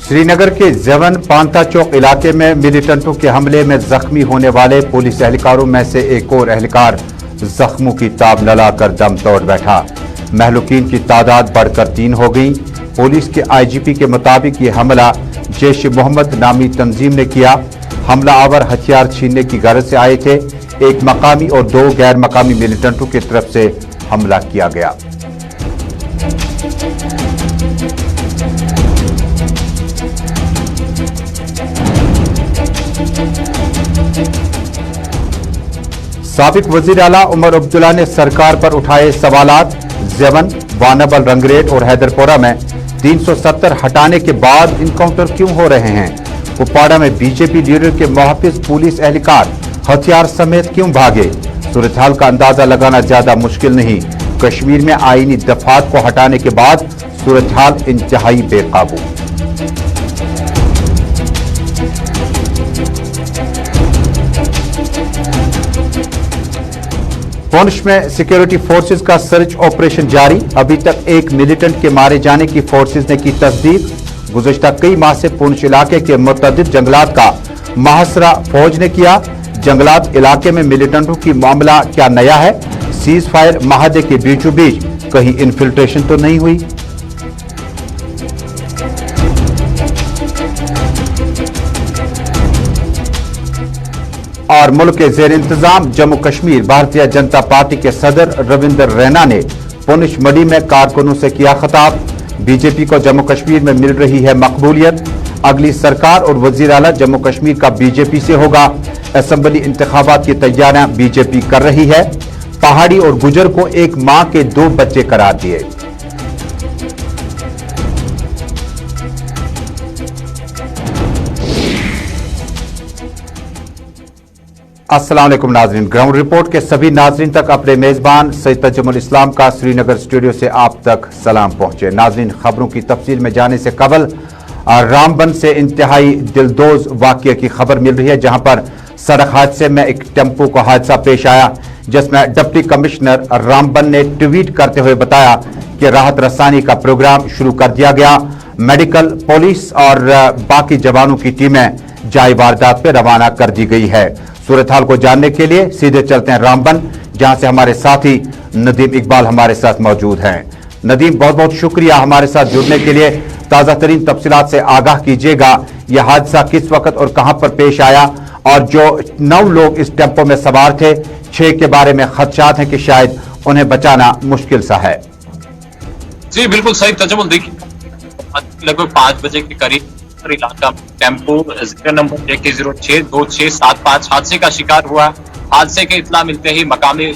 श्री नगर के जवन पांता चौक इलाके में मिलिटेंटों के हमले में जख्मी होने वाले पुलिस एहलकारों में से एक और एहलकार जख्मों की ताब न लाकर दम तोड़ बैठा। महलूकीन की तादाद बढ़कर 3 हो गई। पुलिस के आईजीपी के मुताबिक ये हमला जैश मोहम्मद नामी तंजीम ने किया। हमला आवर हथियार छीनने की गरज से आए थे। एक मकामी और 2 गैर मकामी मिलिटेंटों की तरफ से हमला किया गया। साबिक वजीर आला उमर अब्दुल्ला ने सरकार पर उठाए सवालात। ज़ेवन, वानबल, रंगरेट और हैदरपुरा में 370 हटाने के बाद इनकाउंटर क्यों हो रहे हैं? कुपवाड़ा में बीजेपी लीडर के मुहाफिज पुलिस एहलकार हथियार समेत क्यों भागे? सूरत-हाल का अंदाजा लगाना ज्यादा मुश्किल नहीं। कश्मीर में आईनी दफात को हटाने के बाद सूरत-हाल इंतहाई बेकाबू। पुंछ में सिक्योरिटी फोर्सेस का सर्च ऑपरेशन जारी। अभी तक एक मिलिटेंट के मारे जाने की फोर्सेस ने की तस्दीक। गुज़श्ता कई माह से पुंछ इलाके के मुतअद्दिद जंगलात का मुहासरा फौज ने किया। जंगलात इलाके में मिलिटेंटों की मामला क्या नया है? सीज फायर माहदे के बीचों बीच कहीं इन्फिल्ट्रेशन तो नहीं हुई? और मुल्क के जेर इंतजाम जम्मू कश्मीर भारतीय जनता पार्टी के सदर रविंदर रैना ने पुंछ मंडी में कारकुनों से किया खिताब। बीजेपी को जम्मू कश्मीर में मिल रही है मकबूलियत। अगली सरकार और वजीर आला जम्मू कश्मीर का बीजेपी से होगा। असेंबली इंतखाबात की तैयारियां बीजेपी कर रही है। पहाड़ी और गुजर को एक मां के 2 बच्चे करार दिए। अस्सलाम वालेकुम नाजरीन, ग्राउंड रिपोर्ट के सभी नाजरीन तक अपने मेजबान सैयद तजुमुल इस्लाम का श्रीनगर स्टूडियो से आप तक सलाम पहुंचे। नाजरीन, खबरों की तफसील में जाने से कबल रामबन से इंतहाई दिलदोज वाकये की खबर मिल रही है, जहां पर सड़क हादसे में एक टेम्पो को हादसा पेश आया, जिसमें डिप्टी कमिश्नर रामबन ने ट्वीट करते हुए बताया कि राहत रसानी का प्रोग्राम शुरू कर दिया गया। मेडिकल, पुलिस और बाकी जवानों की टीमें जाए वारदात पर रवाना कर दी गई है। सूरत-हाल को जानने के लिए सीधे चलते हैं रामबन, जहां से हमारे साथी नदीम इकबाल हमारे साथ मौजूद हैं। नदीम, बहुत बहुत शुक्रिया हमारे साथ जुड़ने के लिए। ताज़ा तरीन तफसीलात से आगाह कीजिएगा, यह हादसा किस वक्त और कहां पर पेश आया, और जो 9 लोग इस टेम्पो में सवार थे, 6 के बारे में खदशात हैं कि शायद उन्हें बचाना मुश्किल सा है। जी बिल्कुल सही तजुमुल। देखिए, लगभग 5 बजे के करीब इलाका टेम्पो नंबर JK062675 हादसे का शिकार हुआ। हादसे के इत्ला मिलते ही मकामी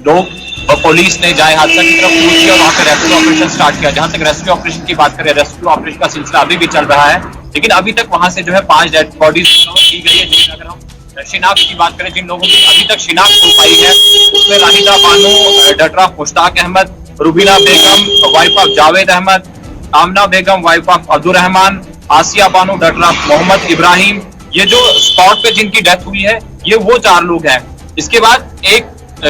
लोग और पुलिस ने जाए हादसा की तरफ पहुंच किया और वहां पे रेस्क्यू ऑपरेशन स्टार्ट किया। जहां तक रेस्क्यू ऑपरेशन की बात करें, रेस्क्यू ऑपरेशन का सिलसिला अभी भी चल रहा है, लेकिन अभी तक वहां से जो है 5 डेड बॉडीज की गई है। जिनमें अगर हम शिनाख्त की बात करें, जिन लोगों की अभी तक शिनाख्त हो पाई है, उसमें Rahida Bano, daughter of Mushtaq Ahmad, Rubina Begum wife of Javed Ahmad, Amna Begum wife of Abdul Rahman, Asiya Bano daughter of Mohammad Ibrahim, ये जो स्पॉट पे जिनकी डेथ हुई है, ये वो 4 लोग हैं। इसके बाद एक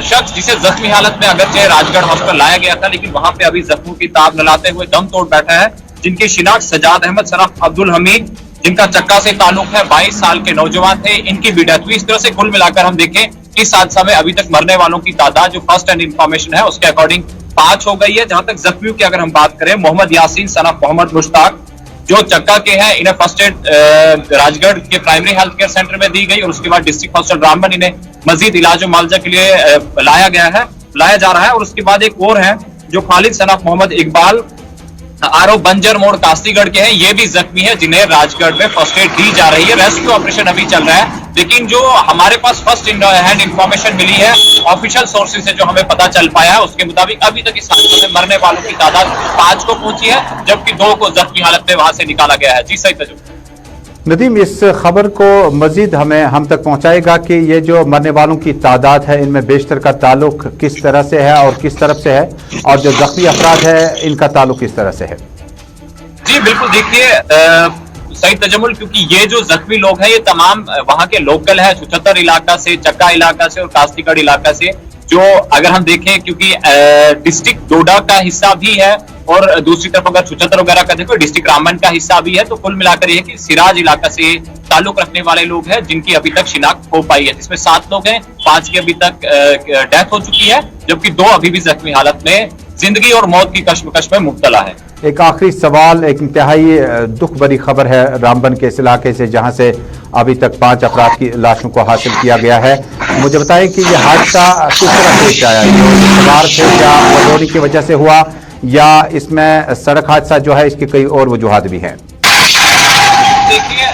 शख्स जिसे जख्मी हालत में अगरचे राजगढ़ हॉस्पिटल लाया गया था, लेकिन वहां पे अभी जख्मों की ताब न लाते हुए दम तोड़ बैठा है, जिनकी शिनाख्त सजाद अहमद सराफ अब्दुल हमीद, जिनका चक्का से ताल्लुक है, 22 साल के नौजवान थे, इनकी भी डेथ हुई। इस तरह से कुल मिलाकर हम देखें, इस हादसा में अभी तक मरने वालों की तादाद जो फर्स्ट हैंड इंफॉर्मेशन है उसके अकॉर्डिंग 5 हो गई है। जहां तक जख्मियों की अगर हम बात करें, मोहम्मद यासीन सनफ मोहम्मद मुश्ताक जो चक्का के हैं, इन्हें फर्स्ट एड राजगढ़ के प्राइमरी हेल्थ केयर सेंटर में दी गई और उसके बाद डिस्ट्रिक्ट हॉस्पिटल रामबन इन्हें मजीद इलाज मुआवजा के लिए लाया जा रहा है। और उसके बाद एक और है जो खालिद सनफ मोहम्मद इकबाल आरो बंजर मोड़ कास्तीगढ़ के हैं, ये भी जख्मी है, जिन्हें राजगढ़ में फर्स्ट एड दी जा रही है। रेस्क्यू ऑपरेशन अभी चल रहा है, लेकिन जो हमारे पास फर्स्ट हैंड इंफॉर्मेशन मिली है ऑफिशियल सोर्सेज से जो हमें पता चल पाया है, उसके मुताबिक अभी तक इस हादसे में मरने वालों की तादाद 5 को पहुंची है, जबकि 2 को जख्मी हालत में वहां से निकाला गया है। जी सही तजुर्बा। नदीम, इस खबर को मजीद हम तक पहुंचाएगा कि ये जो मरने वालों की तादाद है, इनमें बेशतर का ताल्लुक किस तरह से है और किस तरफ से है, और जो जख्मी अफराद है इनका ताल्लुक किस तरह से है? जी बिल्कुल, देखिए सही तजम्मुल, क्योंकि ये जो जख्मी लोग हैं ये तमाम वहां के लोकल है, छुचत्तर इलाका से, चक्का इलाका से और कास्तीगढ़ इलाका से, जो अगर हम देखें क्योंकि डिस्ट्रिक्ट डोडा का हिस्सा भी है और दूसरी तरफ अगर छुचतर वगैरह का देखो डिस्ट्रिक्ट रामबन का हिस्सा भी है। तो कुल मिलाकर ये कि सिराज इलाका से ताल्लुक रखने वाले लोग हैं जिनकी अभी तक शिनाख्त हो पाई है, जिसमें 7 लोग हैं, 5 की अभी तक डेथ हो चुकी है, जबकि 2 अभी भी जख्मी हालत में जिंदगी और मौत की कश्मकश में मुब्तला है। एक आखिरी सवाल, एक इंतहाई दुख भरी खबर है रामबन के इस इलाके से जहां से अभी तक 5 अफराद की लाशों को हासिल किया गया है। मुझे बताएं कि यह हादसा किस तरह पेश आया, जो सवार थे क्या वजोरी की वजह से हुआ या इसमें सड़क हादसा जो है इसकी कई और वजूहात भी हैं? देखिए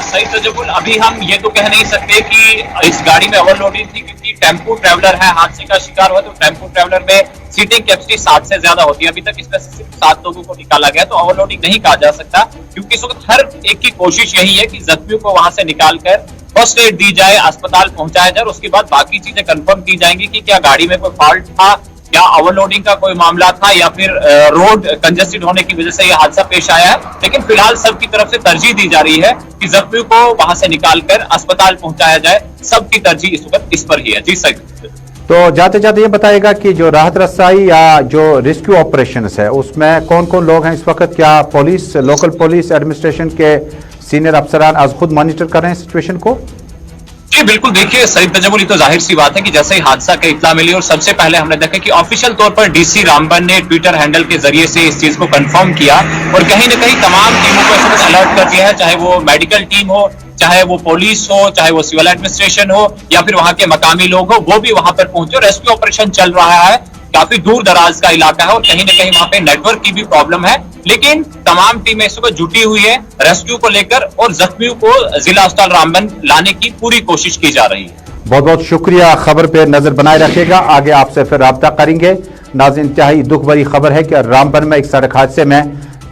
सही तजब्बुल अभी हम ये तो कह नहीं सकते कि इस गाड़ी में ओवरलोडिंग थी, क्योंकि टेम्पो ट्रैवलर है, हादसे का शिकार हुआ तो टेम्पो ट्रैवलर में सीटिंग कैपेसिटी 7 से ज्यादा होती है। अभी तक इसमें सिर्फ 7 लोगों को निकाला गया, तो ओवरलोडिंग नहीं कहा जा सकता, क्योंकि इस वक्त हर एक की कोशिश यही है कि जख्मियों को वहां से निकालकर फर्स्ट एड दी जाए, अस्पताल पहुंचाया जाए, और उसके बाद बाकी चीजें कंफर्म की जाएंगी कि क्या गाड़ी में कोई फॉल्ट था, क्या ओवरलोडिंग का कोई मामला था, या फिर रोड कंजेस्टेड होने की वजह से यह हादसा पेश आया है। लेकिन फिलहाल सबकी तरफ से तरजीह दी जा रही है कि जख्मियों को वहां से निकालकर अस्पताल पहुंचाया जाए। सबकी तरजीह इस वक्त इस पर ही है। जी सर। तो जाते जाते ये बताएगा कि जो राहत रसाई या जो रेस्क्यू ऑपरेशन है उसमें कौन कौन लोग हैं इस वक्त? क्या पुलिस, लोकल पुलिस एडमिनिस्ट्रेशन के सीनियर अफसरान आज खुद मॉनिटर कर रहे हैं सिचुएशन को? जी बिल्कुल, देखिए सईद तजमुल, ये तो जाहिर सी बात है कि जैसे ही हादसा की इत्तला मिली और सबसे पहले हमने देखा कि ऑफिशियल तौर पर डीसी रामबन ने ट्विटर हैंडल के जरिए से इस चीज को कंफर्म किया और कहीं ना कहीं तमाम टीमों को इस वक्त अलर्ट कर दिया है, चाहे वो मेडिकल टीम हो, चाहे वो पुलिस हो, चाहे वो सिविल एडमिनिस्ट्रेशन हो, या फिर वहां के मकामी लोग हो, वो भी वहां पर पहुंचे। रेस्क्यू ऑपरेशन चल रहा है, काफी दूर दराज का इलाका है और कहीं ना कहीं वहां पे नेटवर्क की भी प्रॉब्लम है, लेकिन तमाम टीमें इस वक्त जुटी हुई है रेस्क्यू को लेकर और जख्मियों को जिला अस्पताल रामबन लाने की पूरी कोशिश की जा रही है। बहुत बहुत शुक्रिया, खबर पे नजर बनाए रखेगा, आगे आपसे फिर राब्ता करेंगे। नाज़रीन, इंतहाई दुख भरी खबर है कि रामबन में एक सड़क हादसे में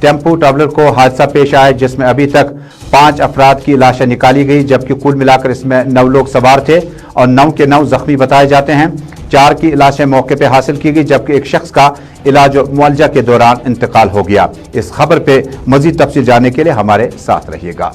टेम्पो ट्रैवलर को हादसा पेश आया, जिसमें अभी तक 5 अफराद की लाशें निकाली गई, जबकि कुल मिलाकर इसमें 9 लोग सवार थे और 9 के 9 जख्मी बताए जाते हैं। 4 की लाशें मौके पर हासिल की गई, जबकि एक शख्स का इलाज और मुआवजा के दौरान इंतकाल हो गया। इस खबर पे मजीद तफसील जानने के लिए हमारे साथ रहिएगा।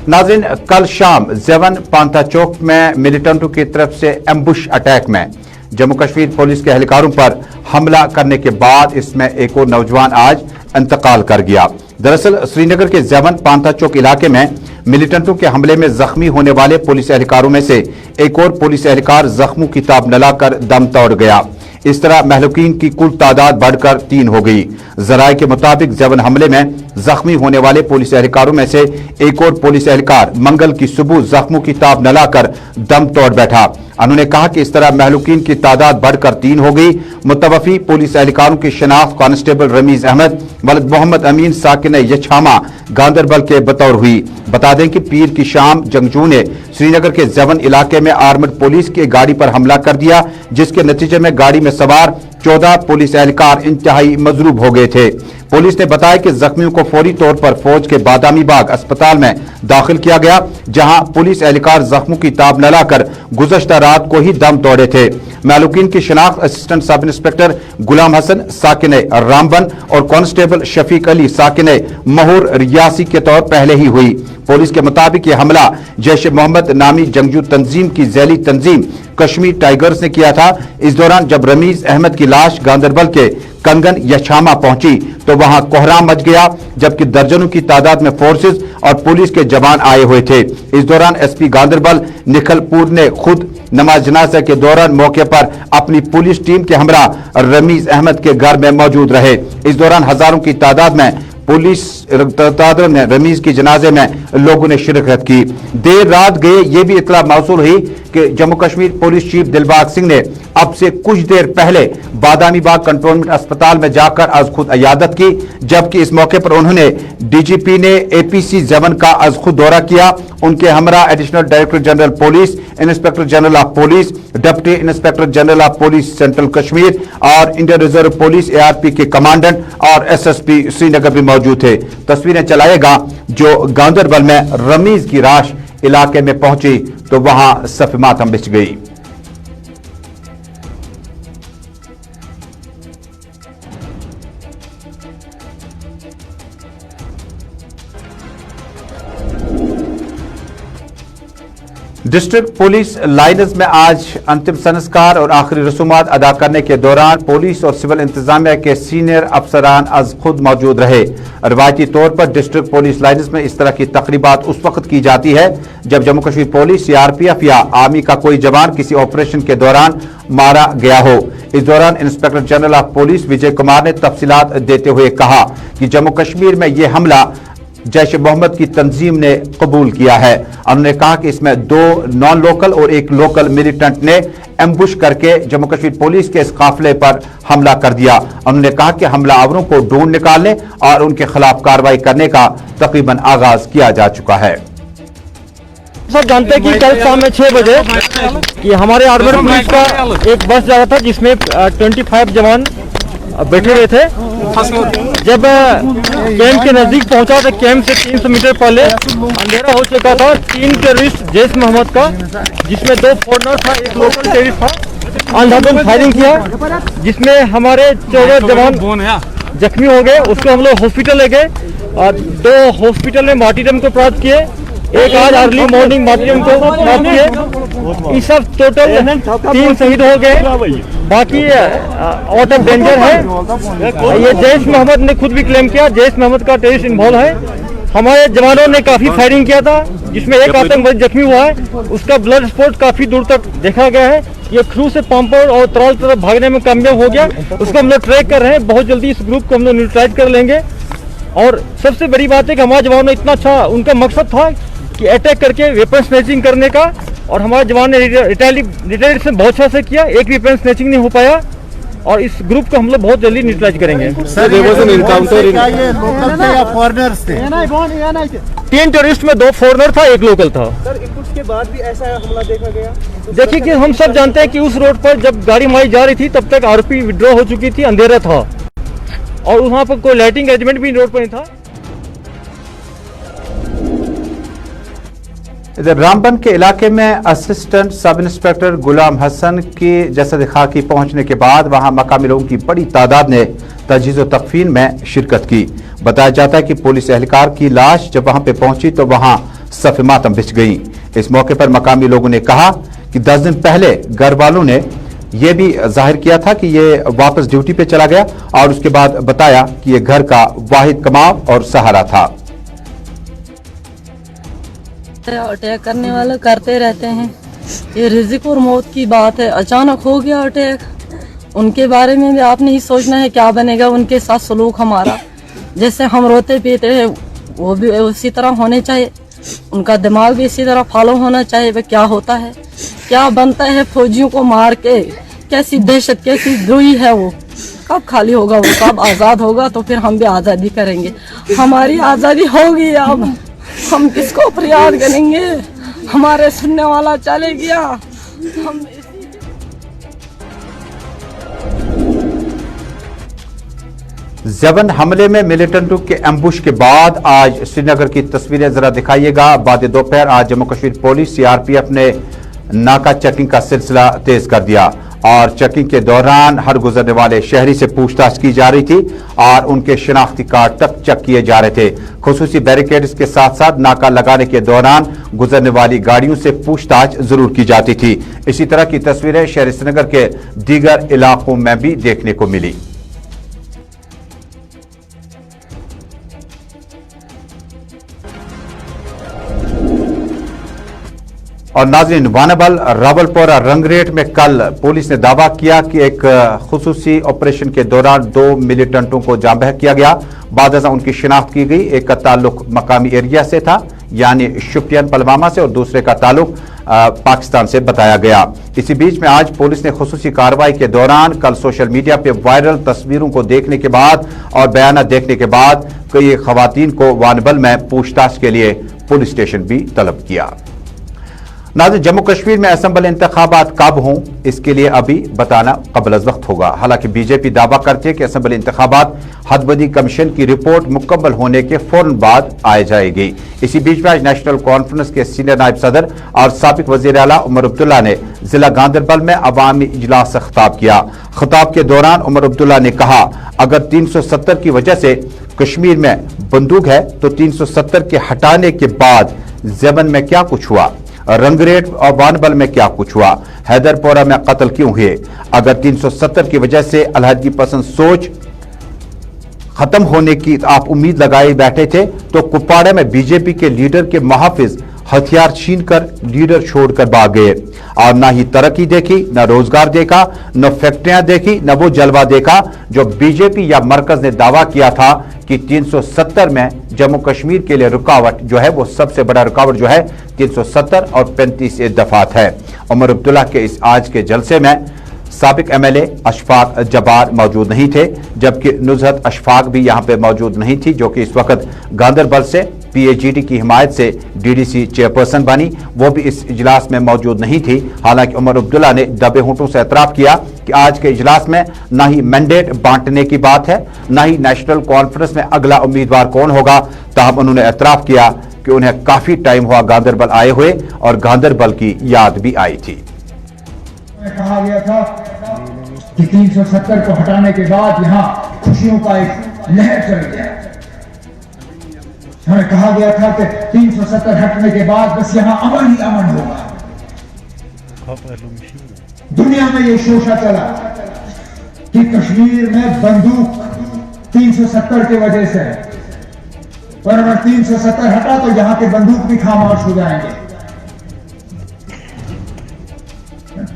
नाज़रीन, कल शाम जेवन पांथा चौक में मिलिटेंटों की तरफ से एम्बुश अटैक में जम्मू कश्मीर पुलिस के एहलकारों पर हमला करने के बाद इसमें एक और नौजवान आज इंतकाल कर गया। दरअसल श्रीनगर के जेवन पांथा चौक इलाके में मिलिटेंटों के हमले में जख्मी होने वाले पुलिस एहलकारों में से एक और पुलिस एहलकार जख्मों की ताब न लाकर दम तोड़ गया। इस तरह महलूकीन की कुल तादाद बढ़कर 3 हो गई। जराये के मुताबिक जेवन हमले में जख्मी होने वाले पुलिस एहलकारों में से एक और पुलिस एहलकार मंगल की सुबह जख्मों की ताब न लाकर दम तोड़ बैठा। उन्होंने कहा कि इस तरह महलूकीन की तादाद बढ़कर 3 हो गई। मुतवफी पुलिस एहलकारों की शनाख्त कांस्टेबल रमीज अहमद, वलद मोहम्मद अमीन साकिन यछामा गांदरबल के बतौर हुई। बता दें कि पीर की शाम जंगजू ने श्रीनगर के जेवन इलाके में आर्मड पुलिस की गाड़ी पर हमला कर दिया, जिसके नतीजे में गाड़ी में सवार 14 पुलिस एहलकार इंतहाई मजरूब हो गए थे। पुलिस ने बताया कि जख्मियों को फौरी तौर पर फौज के बादामी बाग अस्पताल में दाखिल किया गया, जहां पुलिस एहलकार जख्मों की ताब न लाकर गुज़श्ता रात को ही दम तोड़े थे। महलूकीन की शनाख्त असिस्टेंट सब इंस्पेक्टर गुलाम हसन साकिन रामबन और कांस्टेबल शफीक अली साकिन महूर रियासी के तौर पहले ही हुई। पुलिस के मुताबिक यह हमला जैश ए मोहम्मद नामी जंगजू तंजीम की जैली तंजीम कश्मीर टाइगर्स ने किया था। इस दौरान जब रमीज अहमद की लाश गांदरबल के कंगन यछामा पहुंची तो वहां कोहराम मच गया, जबकि दर्जनों की तादाद में फोर्सेस और पुलिस के जवान आए हुए थे। इस दौरान एसपी गांदरबल निखलपुर ने खुद नमाज जनाजा के दौरान मौके पर अपनी पुलिस टीम के हमरा रमीज अहमद के घर में मौजूद रहे। इस दौरान हजारों की तादाद में पुलिस ने रमीज की जनाजे में लोगों ने शिरकत की। देर रात गए ये भी इतला मौसूल हुई कि जम्मू कश्मीर पुलिस चीफ दिलबाग सिंह ने अब से कुछ देर पहले बादामी बाग कंटोनमेंट अस्पताल में जाकर आज खुद इयादत की, जबकि इस मौके पर उन्होंने डीजीपी ने एपीसी जेवन का आज खुद दौरा किया। उनके हमरा additional director general police, inspector general of police, deputy inspector general of police central Kashmir और इंडियन रिजर्व पुलिस एआरपी के कमांडेंट और एसएसपी श्रीनगर भी मौजूद थे। तस्वीरें चलाएगा जो गांदरबल में रमीज की लाश इलाके में पहुंची तो वहां सफ़ मातम बिछ गई। डिस्ट्रिक्ट पुलिस लाइन्स में आज अंतिम संस्कार और आखिरी रसूमात अदा करने के दौरान पुलिस और सिविल इंतजामिया के सीनियर अफसरान अज खुद मौजूद रहे। रवायती तौर पर डिस्ट्रिक्ट पुलिस लाइन्स में इस तरह की तकरीबात उस वक्त की जाती है जब जम्मू कश्मीर पुलिस, सीआरपीएफ या आर्मी का कोई जवान किसी ऑपरेशन के दौरान मारा गया हो। इस दौरान inspector general of police Vijay Kumar ने तफसीलात देते हुए कहा कि जम्मू कश्मीर में यह हमला जैश मोहम्मद की तंजीम ने कबूल किया है। उन्होंने कहा कि इसमें 2 नॉन लोकल और 1 लोकल मिलिटेंट ने एम्बुश करके जम्मू कश्मीर पुलिस के इस काफिले पर हमला कर दिया। उन्होंने कहा कि हमलावरों को ढूंढ निकालने और उनके खिलाफ कार्रवाई करने का तकरीबन आगाज किया जा चुका है। सब जानते हैं कि कल शाम में 6 बजे कि हमारे आर्मड पुलिस का एक बस जा रहा था जिसमें 25 जवान बैठे हुए थे। जब कैंप के नजदीक पहुंचा तो कैंप से 300 मीटर पहले अंधेरा हो चुका था। 3 टेररिस्ट जैश मोहम्मद का, जिसमें 2 फॉरनर था, 1 लोकल टेररिस्ट था, अंधाधुंध फायरिंग किया जिसमें हमारे 14 जवान जख्मी हो गए। उसको हम लोग हॉस्पिटल ले गए और 2 हॉस्पिटल में मार्टीरियम को प्राप्त किए, एक आज अर्ली मॉर्निंग मार्टीरियम को प्राप्त किए। इस सब टोटल 3 शहीद हो गए, बाकी आउट ऑफ डेंजर है। ये जैश मोहम्मद ने खुद भी क्लेम किया जैश मोहम्मद का टेररिस्ट इन्वॉल्व है। हमारे जवानों ने काफी फायरिंग किया था जिसमें एक आतंकवादी जख्मी हुआ है, उसका ब्लड स्पॉट काफी दूर तक देखा गया है। ये क्रू से पंपर और त्राल तरफ भागने में कामयाब हो गया, उसको हम लोग ट्रैक कर रहे हैं। बहुत जल्दी इस ग्रुप को हम लोग न्यूट्रलाइज कर लेंगे। और सबसे बड़ी बात है कि हमारे जवानों ने इतना अच्छा, उनका मकसद था कि अटैक करके वेपन स्नैचिंग करने का, और हमारे जवान ने रिटेलिएशन बहुत अच्छा से किया। एक वेपन स्नैचिंग नहीं हो पाया और इस ग्रुप को हम लोग बहुत जल्दी न्यूट्रलाइज करेंगे। Sir, there was an encounter in local थे या फॉरेनर्स थे? 3 टेररिस्ट में 2 फॉरनर था, 1 लोकल था। सर, इनपुट के बाद भी ऐसा हमला देखा गया? देखिए कि हम सब जानते हैं कि उस रोड पर जब गाड़ी हमारी जा रही थी तब तक आरपी विड्रॉ हो चुकी थी, अंधेरा था और वहाँ पर कोई लाइटिंग अरेंजमेंट भी रोड पर नहीं था। इधर रामबन के इलाके में असिस्टेंट सब इंस्पेक्टर गुलाम हसन की जसद खाकी पहुंचने के बाद वहां मकामी लोगों की बड़ी तादाद ने तजहीज़ व तकफीन में शिरकत की। बताया जाता है कि पुलिस एहलकार की लाश जब वहां पे पहुंची तो वहां सफ़े मातम बिछ गई। इस मौके पर मकामी लोगों ने कहा कि 10 दिन पहले घर वालों ने यह भी जाहिर किया था कि ये वापस ड्यूटी पे चला गया और उसके बाद बताया कि ये घर का वाहिद कमाव और सहारा था। अटैक करने वाले करते रहते हैं, ये रिज़्क और मौत की बात है। अचानक हो गया अटैक, उनके बारे में भी आपने ही सोचना है क्या बनेगा उनके साथ सलूक हमारा। जैसे हम रोते पीते हैं वो भी उसी तरह होने चाहिए, उनका दिमाग भी इसी तरह फॉलो होना चाहिए। वह क्या होता है, क्या बनता है फौजियों को मार के, कैसी दहशत, कैसी द्रोही है वो। कब खाली होगा वो, कब आज़ाद होगा तो फिर हम भी आज़ादी करेंगे। हमारी आज़ादी होगी, अब हम किसको फरियाद करेंगे, हमारे सुनने वाला चले गया। हम ज़बन हमले में मिलिटेंटों के एम्बुश के बाद आज श्रीनगर की तस्वीरें जरा दिखाइएगा। बाद दोपहर आज जम्मू कश्मीर पुलिस, सीआरपीएफ ने नाका चेकिंग का सिलसिला तेज कर दिया और चेकिंग के दौरान हर गुजरने वाले शहरी से पूछताछ की जा रही थी और उनके शिनाख्ती कार्ड तक चेक किए जा रहे थे। खुसूसी बैरिकेड्स के साथ साथ नाका लगाने के दौरान गुजरने वाली गाड़ियों से पूछताछ जरूर की जाती थी। इसी तरह की तस्वीरें शहर श्रीनगर के दीगर इलाकों में भी देखने को मिली। और नाज़रीन, वानबल रावलपोरा रंगरेट में कल पुलिस ने दावा किया कि एक खुसूसी ऑपरेशन के दौरान 2 मिलिटेंटों को जांबह किया गया। बाद उनकी शिनाख्त की गई। एक का ताल्लुक मकामी एरिया से था यानी शुपियन पलवामा से और दूसरे का ताल्लुक पाकिस्तान से बताया गया। इसी बीच में आज पुलिस ने खुसूसी कार्रवाई के दौरान कल सोशल मीडिया पे वायरल तस्वीरों को देखने के बाद और बयान देखने के बाद कई खवातीन को वानबल में पूछताछ के लिए पुलिस स्टेशन भी तलब किया। नाज़रीन, जम्मू कश्मीर में असम्बल इंतखाबात कब हों इसके लिए अभी बताना कबल अज़ वक्त होगा। हालांकि बीजेपी दावा करती है कि असम्बल इंतखाबात हदबदी कमीशन की रिपोर्ट मुकम्मल होने के फौरन बाद आए जाएगी। इसी बीच में आज नेशनल कॉन्फ्रेंस के सीनियर नायब सदर और साबिक वज़ीर आला उमर अब्दुल्ला ने जिला गांदरबल में अवामी इजलास से खिताब किया। खिताब के दौरान उमर अब्दुल्ला ने कहा, अगर 370 की वजह से कश्मीर में बंदूक है तो 370 के हटाने के बाद ज़बन में क्या कुछ हुआ। रंगरेट और वानबल में क्या कुछ हुआ, हैदरपोरा में कत्ल क्यों हुए। अगर 370 की वजह से अलहदगी पसंद सोच खत्म होने की आप उम्मीद लगाए बैठे थे तो कुपवाड़ा में बीजेपी के लीडर के मुहाफिज हथियार छीनकर लीडर छोड़कर भाग गए और ना ही तरक्की देखी, न रोजगार देखा, न फैक्ट्रियां देखी, न वो जलवा देखा जो बीजेपी या मरकज ने दावा किया था कि 370 में जम्मू कश्मीर के लिए रुकावट जो है वो सबसे बड़ा रुकावट जो है 370 और 35 दफात है। उमर अब्दुल्ला के इस आज के जलसे में साबिक एमएलए अशफाक जब्बार मौजूद नहीं थे, जबकि नुज़हत अशफाक भी यहां पे मौजूद नहीं थी, जो कि इस वक्त गांदरबल से पीएचईडी की हिमायत से डीडीसी चेयरपर्सन बनी, वो भी इस इजलास में मौजूद नहीं थी। हालांकि उमर अब्दुल्ला ने दबे होंठों से एतराफ़ किया कि आज के इजलास में ना ही मैंडेट बांटने की बात है, ना ही नेशनल कॉन्फ्रेंस में अगला उम्मीदवार कौन होगा। ताहम उन्होंने एतराफ़ किया कि उन्हें काफी टाइम हुआ गांदरबल आए हुए और गांदरबल की याद भी आई थी। कहा गया था कि 370 को हटाने के बाद यहां खुशियों का एक लहर चल गया। हमें कहा गया था कि 370 हटने के बाद बस यहां अमन ही अमन होगा। दुनिया में ये शोशा चला कि कश्मीर में बंदूक 370 की वजह से है, पर अगर 370 हटा तो यहां के बंदूक भी खामोश हो जाएंगे।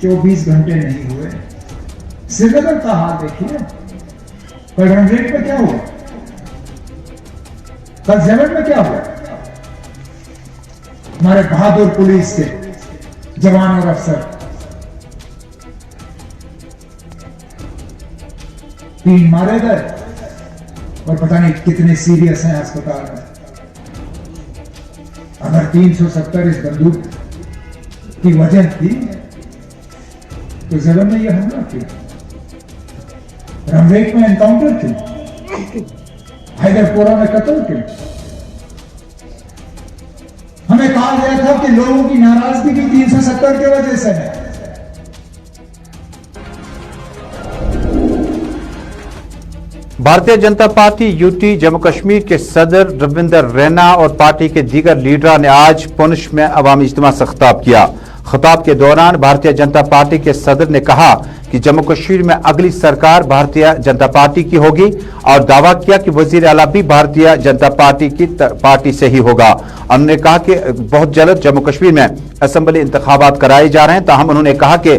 24 घंटे नहीं हुए, श्रीनगर का हाल देखिए, कल रंगरेट में क्या हुआ, कल जेवर में क्या हुआ। हमारे बहादुर पुलिस के जवान और अफसर 3 मारे गए और पता नहीं कितने सीरियस हैं अस्पताल में। अगर 370 इस बंदूक की वजह थी तो जेवर में यह हमला किया, रंगरेट में एनकाउंटर क्यों, हैदरपोरा में कत्ल क्यों। हमें कहा गया था कि लोगों की नाराजगी भी 370 की वजह से है। भारतीय जनता पार्टी यूटी जम्मू कश्मीर के सदर रविंदर रैना और पार्टी के दीगर लीडरों ने आज पुंछ में अवामी इज्तिमा से खिताब किया। खिताब के दौरान भारतीय जनता पार्टी के सदर ने कहा कि जम्मू कश्मीर में अगली सरकार भारतीय जनता पार्टी की होगी और दावा किया कि वजीर आला भी भारतीय जनता पार्टी से ही होगा। उन्होंने कहा कि बहुत जल्द जम्मू कश्मीर में असेंबली इंतखाबात कराए जा रहे हैं। ताहम उन्होंने कहा कि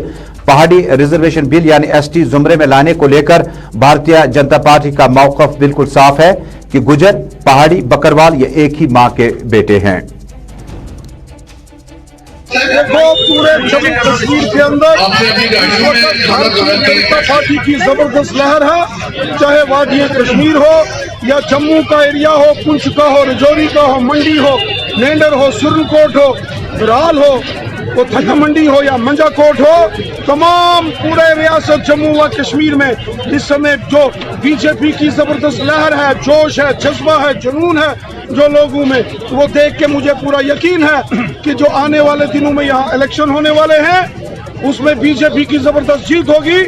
पहाड़ी रिजर्वेशन बिल यानी एसटी जुमरे में लाने को लेकर भारतीय जनता पार्टी का मौकफ बिल्कुल साफ है कि गुजर, पहाड़ी, बकरवाल ये एक ही मां के बेटे हैं। पूरे जम्मू कश्मीर के अंदर भारतीय जनता पार्टी की जबरदस्त लहर है, चाहे वादी कश्मीर हो या जम्मू का एरिया हो, पुंछ का हो, रजौरी का हो, मंडी हो, नेंडर हो, सुरनकोट हो, राल हो, वो थका मंडी हो या मंजाकोट हो, तमाम पूरे रियासत जम्मू व कश्मीर में इस समय जो बीजेपी की जबरदस्त लहर है, जोश है, जज्बा है, जुनून है जो लोगों में, वो देख के मुझे पूरा यकीन है कि जो आने वाले दिनों में यहाँ इलेक्शन होने वाले हैं उसमें बीजेपी की जबरदस्त जीत होगी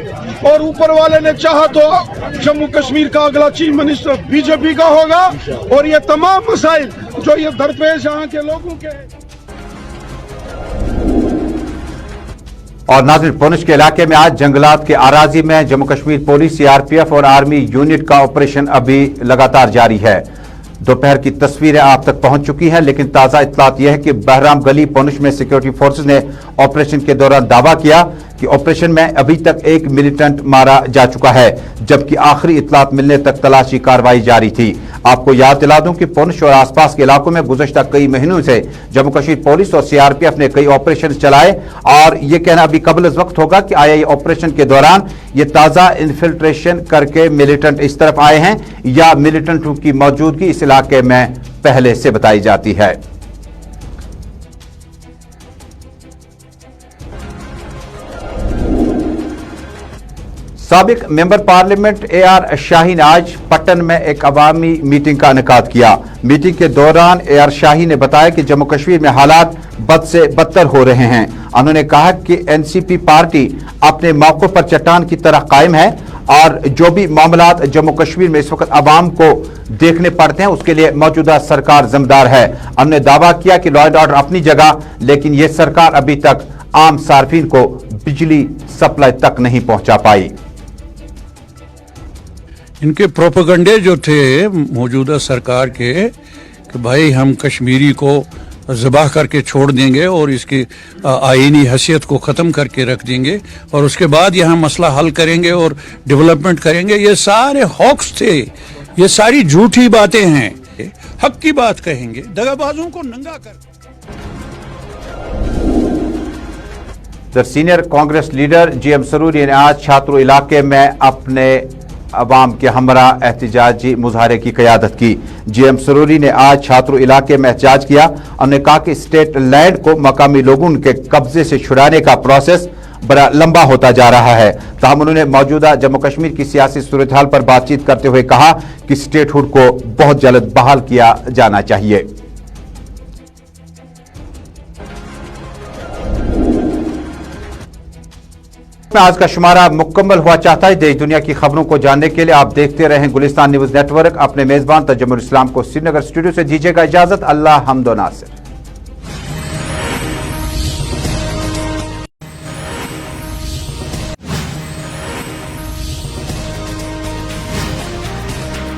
और ऊपर वाले ने चाहा तो जम्मू कश्मीर का अगला चीफ मिनिस्टर बीजेपी का होगा और ये तमाम मसाइल जो ये दरपेश यहाँ के लोगों के। और नाज़रीन, पुंछ के इलाके में आज जंगलात के आराजी में जम्मू कश्मीर पुलिस, सीआरपीएफ और आर्मी यूनिट का ऑपरेशन अभी लगातार जारी है। दोपहर की तस्वीरें आप तक पहुंच चुकी हैं, लेकिन ताजा इत्तलात यह है कि बहराम गली पुंछ में सिक्योरिटी फोर्सेस ने ऑपरेशन के दौरान दावा किया कि ऑपरेशन में अभी तक 1 मिलिटेंट मारा जा चुका है, जबकि आखिरी इत्तलात मिलने तक तलाशी कार्रवाई जारी थी। आपको याद दिला दूं कि पुंछ और आसपास के इलाकों में गुज़श्ता कई महीनों से जम्मू कश्मीर पुलिस और सीआरपीएफ ने कई ऑपरेशन चलाए और यह कहना अभी कबल वक्त होगा कि आया ऑपरेशन के दौरान ये ताज़ा इन्फिल्ट्रेशन करके मिलिटेंट इस तरफ आए हैं या मिलिटेंटों की मौजूदगी इस इलाके में पहले से बताई जाती है। साबिक मेंबर पार्लियामेंट AR शाही ने आज पट्टन में एक अवामी मीटिंग का इनेकाद किया। मीटिंग के दौरान AR शाही ने बताया कि जम्मू कश्मीर में हालात बद से बदतर हो रहे हैं। उन्होंने कहा कि NCP पार्टी अपने मौकों पर चट्टान की तरह कायम है और जो भी मामलात जम्मू कश्मीर में इस वक्त आवाम को देखने पड़ते हैं उसके लिए मौजूदा सरकार जिम्मेदार है। हमने दावा किया कि लॉ एंड ऑर्डर अपनी जगह, लेकिन ये सरकार अभी तक आम सार्फिन को बिजली सप्लाई तक नहीं पहुंचा पाई। इनके प्रोपेगंडे जो थे मौजूदा सरकार के कि भाई हम कश्मीरी को ज़बाह करके छोड़ देंगे और इसकी आईनी हैसियत को ख़त्म करके रख देंगे और उसके बाद यहाँ मसला हल करेंगे और डेवलपमेंट करेंगे, ये सारे हॉक्स थे, ये सारी झूठी बातें हैं। हक की बात कहेंगे, दगाबाजों को नंगा कर। Senior Congress leader GM Saroori ने आज छात्रों इलाके में अपने अवाम के हमरा एहतजाजी मुजाहरे की क़यादत की। GM सरूरी ने आज छात्रों इलाके में एहतजाज किया। उन्होंने कहा कि स्टेट लैंड को मकामी लोगों के कब्जे से छुड़ाने का प्रोसेस बड़ा लंबा होता जा रहा है। ताहम उन्होंने मौजूदा जम्मू कश्मीर की सियासी सूरत हाल पर बातचीत करते हुए कहा कि स्टेटहुड को बहुत जल्द बहाल किया जाना चाहिए। आज का शुमारा मुकम्मल हुआ चाहता है। देश दुनिया की खबरों को जानने के लिए आप देखते रहें गुलिस्तान न्यूज नेटवर्क। अपने मेजबान तजम्मुल इस्लाम को श्रीनगर स्टूडियो से दीजिएगा इजाजत। अल्लाह हमदो नासिर।